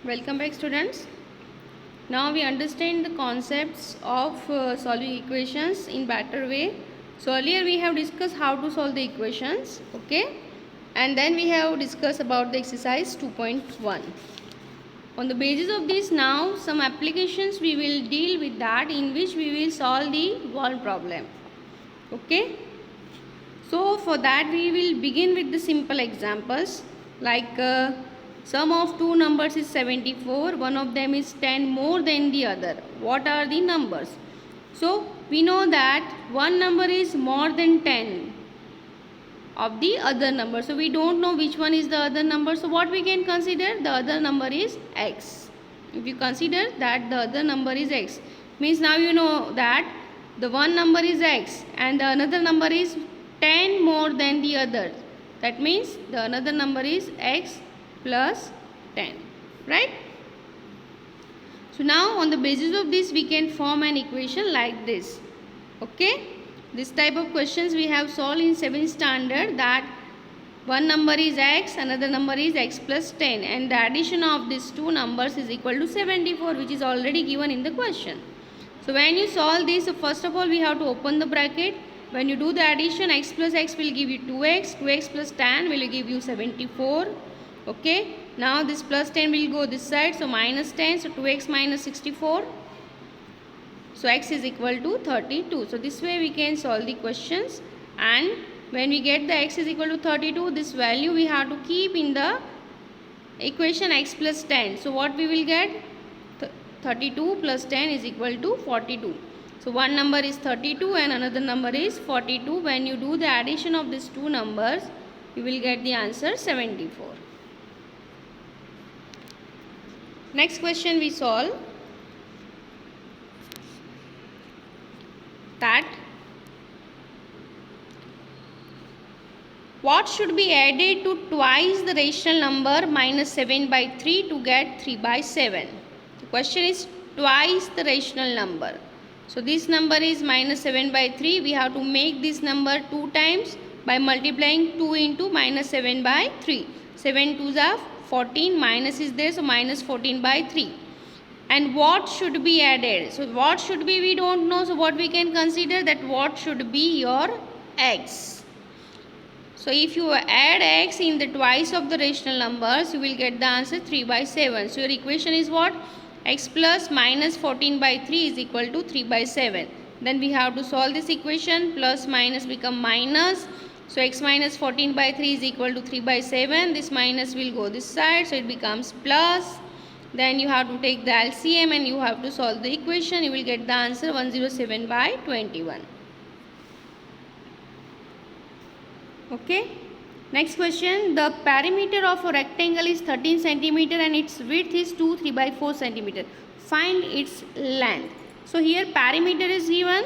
Welcome back, students. Now we understand the concepts of solving equations in better way. So earlier we have discussed how to solve the equations, okay? And then we have discussed about the exercise 2.1. On the basis of this, now some applications we will deal with that, in which we will solve the word problem, okay? So for that we will begin with the simple examples like sum of two numbers is 74, one of them is 10 more than the other. What are the numbers? So we know that one number is more than 10 of the other number. So we don't know which one is the other number. So what we can consider? The other number is x. If you consider that the other number is x, means now you know that the one number is x and the another number is 10 more than the other. That means the another number is x plus 10, right? So now on the basis of this we can form an equation like this, okay? This type of questions we have solved in 7th standard, that one number is x, another number is x plus 10, and the addition of these two numbers is equal to 74, which is already given in the question. So when you solve this, so first of all we have to open the bracket. When you do the addition, x plus x will give you 2x, 2x plus 10 will give you 74, okay? Now this plus 10 will go this side, so minus 10, so 2x minus 64. So x is equal to 32. So this way we can solve the questions, and when we get the x is equal to 32, this value we have to keep in the equation x plus 10. So what we will get? 32 plus 10 is equal to 42. So one number is 32 and another number is 42. When you do the addition of these two numbers, you will get the answer 74. Next question we solve. That what should be added to twice the rational number minus 7 by 3 to get 3 by 7? The question is twice the rational number. So this number is minus 7 by 3. We have to make this number 2 times by multiplying 2 into minus 7 by 3. 7 2s are 14, minus is there, so minus 14 by 3. And what should be added? So what should be we don't know. So what we can consider, that what should be your x. So if you add x in the twice of the rational numbers, you will get the answer 3 by 7. So your equation is what? X plus minus 14 by 3 is equal to 3 by 7. Then we have to solve this equation. Plus minus become minus. So x minus 14 by 3 is equal to 3 by 7. This minus will go this side, so it becomes plus. Then you have to take the LCM and you have to solve the equation. You will get the answer 107 by 21. Okay. Next question. The perimeter of a rectangle is 13 centimeter and its width is 3 by 4 centimeter. Find its length. So here perimeter is given,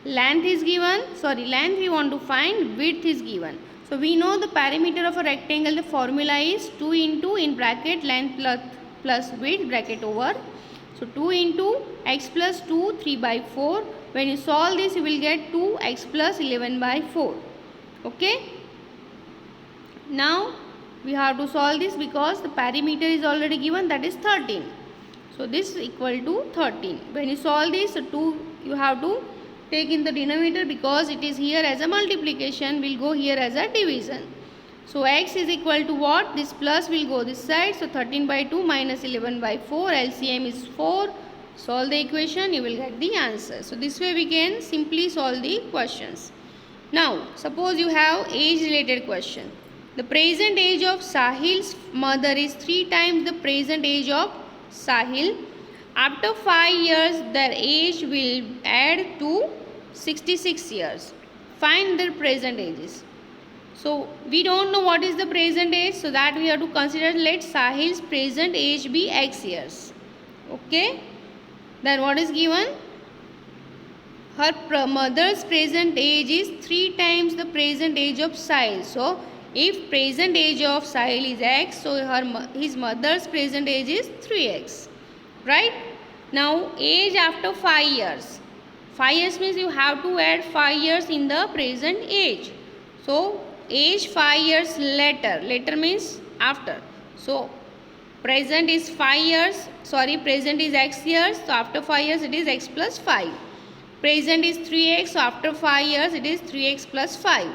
length is given. Length we want to find, width is given. So we know the perimeter of a rectangle, the formula is 2 into in bracket length plus width bracket over. So 2 into x plus 2, 3 by 4. When you solve this, you will get 2x plus 11 by 4. Okay. Now we have to solve this because the perimeter is already given, that is 13. So this is equal to 13. When you solve this, 2 you have to take in the denominator because it is here as a multiplication, will go here as a division. So x is equal to what? This plus will go this side. So 13 by 2 minus 11 by 4. LCM is 4. Solve the equation, you will get the answer. So this way we can simply solve the questions. Now suppose you have age related question. The present age of Sahil's mother is 3 times the present age of Sahil. After 5 years their age will add to 66 years. Find their present ages. So we don't know what is the present age, so that we have to consider, let Sahil's present age be x years. Okay. Then what is given? Her mother's present age is 3 times the present age of Sahil. So if present age of Sahil is x, so his mother's present age is 3x. Right? Now age after 5 years. 5 years means you have to add 5 years in the present age. So age 5 years later. Later means after. So Present is 5 years. Sorry, present is x years. So after 5 years it is x plus 5. Present is 3x. So after 5 years it is 3x plus 5.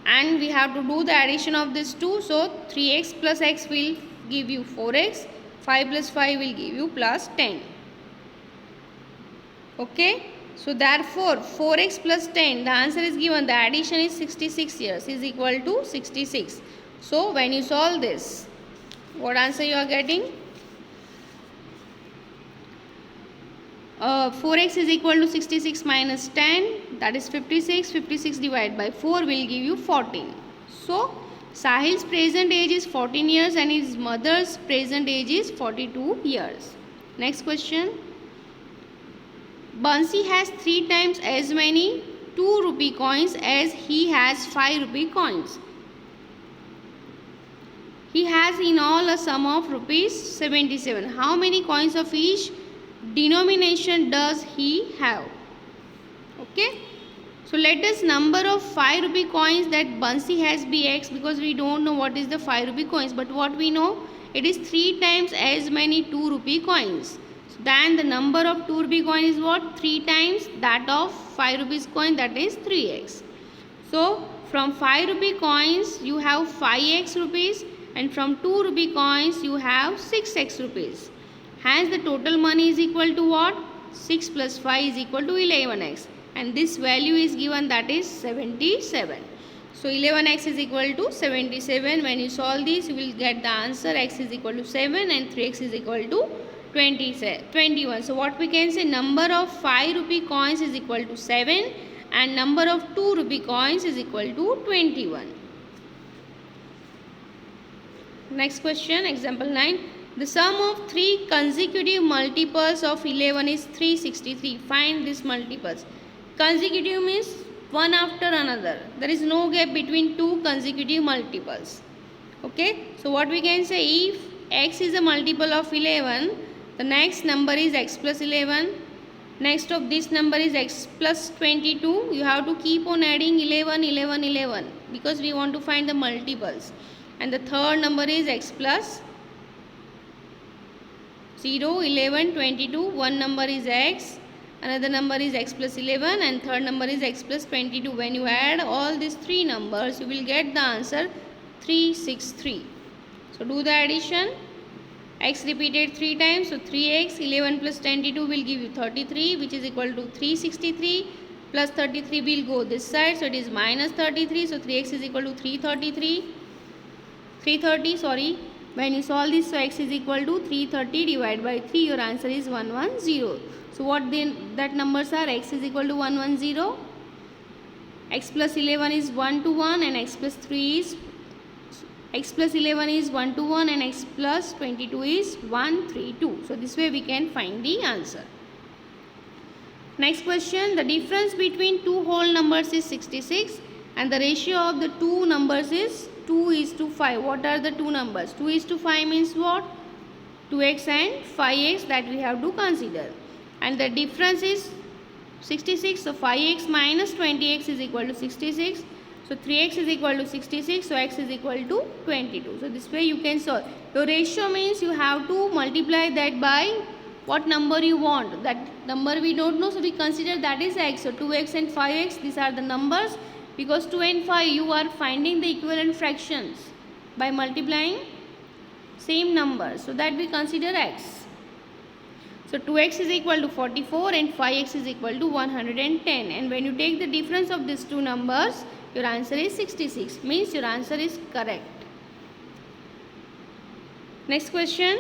And we have to do the addition of this 2. So 3x plus x will give you 4x. 5 plus 5 will give you plus 10. Okay. So therefore 4x plus 10, the answer is given. The addition is 66 years is equal to 66. So when you solve this, what answer you are getting? 4x is equal to 66 minus 10, that is 56. 56 divided by 4 will give you 14. So Sahil's present age is 14 years and his mother's present age is 42 years. Next question. Bansi has 3 times as many 2 rupee coins as he has 5 rupee coins. He has in all a sum of rupees 77. How many coins of each denomination does he have? Okay. So let us number of 5 rupee coins that Bansi has be x, because we don't know what is the 5 rupee coins. But what we know, it is 3 times as many 2 rupee coins. So then the number of 2 rupee coin is what? 3 times that of 5 rupees coin, that is 3x. So from 5 rupee coins you have 5x rupees, and from 2 rupee coins you have 6x rupees. Hence the total money is equal to what? 6 plus 5 is equal to 11x. And this value is given, that is 77. So 11x is equal to 77. When you solve this, you will get the answer x is equal to 7 and 3x is equal to 21. So what we can say, number of 5 rupee coins is equal to 7 and number of 2 rupee coins is equal to 21. Next question, example 9. The sum of 3 consecutive multiples of 11 is 363. Find these multiples. Consecutive means one after another. There is no gap between 2 consecutive multiples. Okay. So what we can say, if x is a multiple of 11, the next number is x plus 11. Next of this number is x plus 22. You have to keep on adding 11, 11, 11 because we want to find the multiples. And the third number is x plus 0, 11, 22. One number is x, another number is x plus 11 and third number is x plus 22. When you add all these 3 numbers, you will get the answer 363. So do the addition. X repeated 3 times, so 3x, 11 plus 22 will give you 33, which is equal to 363, plus 33 will go this side, so it is minus 33, so 3x is equal to 330, sorry. When you solve this, so x is equal to 330 divided by 3, your answer is 110. So what then that numbers are? X is equal to 110, x plus 11 is 1 to 1 and x plus 3 is x plus 11 is 1 to 1 and x plus 22 is 132. So this way we can find the answer. Next question, the difference between two whole numbers is 66 and the ratio of the two numbers is 2:5. What are the two numbers? 2:5 means what? 2x and 5x that we have to consider. And the difference is 66. So 5x minus 20x is equal to 66. So 3x is equal to 66. So x is equal to 22. So this way you can solve. Your ratio means you have to multiply that by what number you want. That number we don't know. So we consider that is x. So 2x and 5x, these are the numbers. Because 2 and 5 you are finding the equivalent fractions by multiplying same numbers. So that we consider x. So 2x is equal to 44 and 5x is equal to 110. And when you take the difference of these two numbers, your answer is 66. Means your answer is correct. Next question.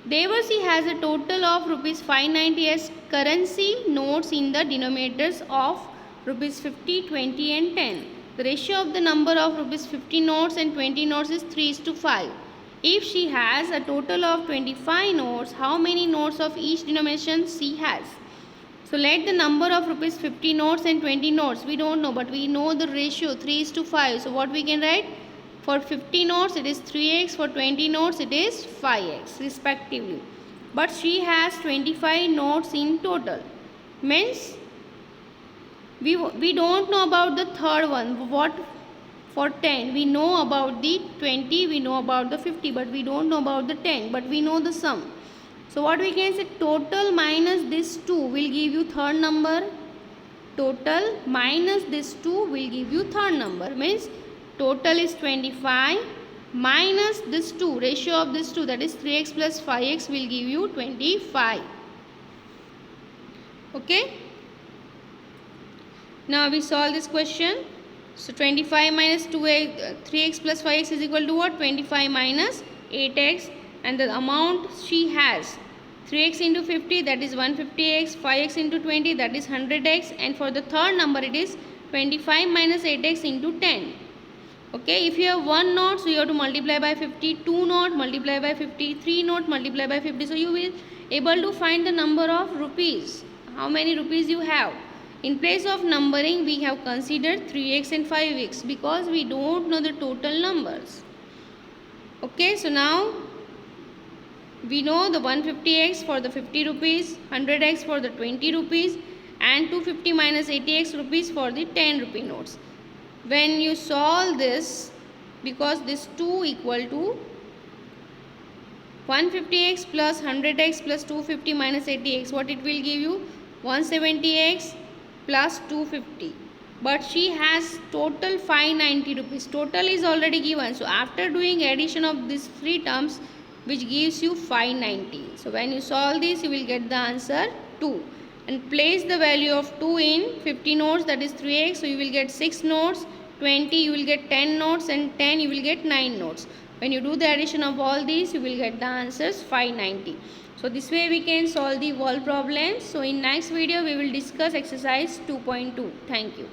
Devasi has a total of rupees 590 as currency notes in the denominators of rupees 50, 20 and 10. The ratio of the number of rupees 50 notes and 20 notes is 3:5. If she has a total of 25 notes, how many notes of each denomination she has? So let the number of rupees 50 notes and 20 notes, we don't know, but we know the ratio 3:5. So what we can write? For 50 notes it is 3x, for 20 notes it is 5x respectively. But she has 25 notes in total. Means we don't know about the third one. What for 10. We know about the 20, we know about the 50, but we don't know about the 10, but we know the sum. So what we can say, total minus this 2 will give you third number. Total minus this 2 will give you third number. Means total is 25 minus this 2, ratio of this 2, that is 3x plus 5x will give you 25. Okay. Now we solve this question. So 25 minus 3x plus 5x is equal to what? 25 minus 8x, and the amount she has, 3x into 50, that is 150x, 5x into 20, that is 100x, and for the third number it is 25 minus 8x into 10. Okay, if you have 1 note, so you have to multiply by 50, 2 note, multiply by 50, 3 note, multiply by 50. So you will able to find the number of rupees, how many rupees you have. In place of numbering, we have considered 3x and 5x because we don't know the total numbers. Okay, so now we know the 150x for the 50 rupees, 100x for the 20 rupees, and 250 minus 80x rupees for the 10 rupee notes. When you solve this, because this 2 equal to 150x plus 100x plus 250 minus 80x, what it will give you? 170x plus 250. But she has total 590 rupees. Total is already given. So after doing addition of these three terms, which gives you 590. So when you solve this, you will get the answer 2. And place the value of 2 in 50 notes, that is 3x. So you will get 6 notes. 20 you will get 10 notes, and 10 you will get 9 notes. When you do the addition of all these, you will get the answers 590. So this way we can solve the wall problems. So in next video we will discuss exercise 2.2. Thank you.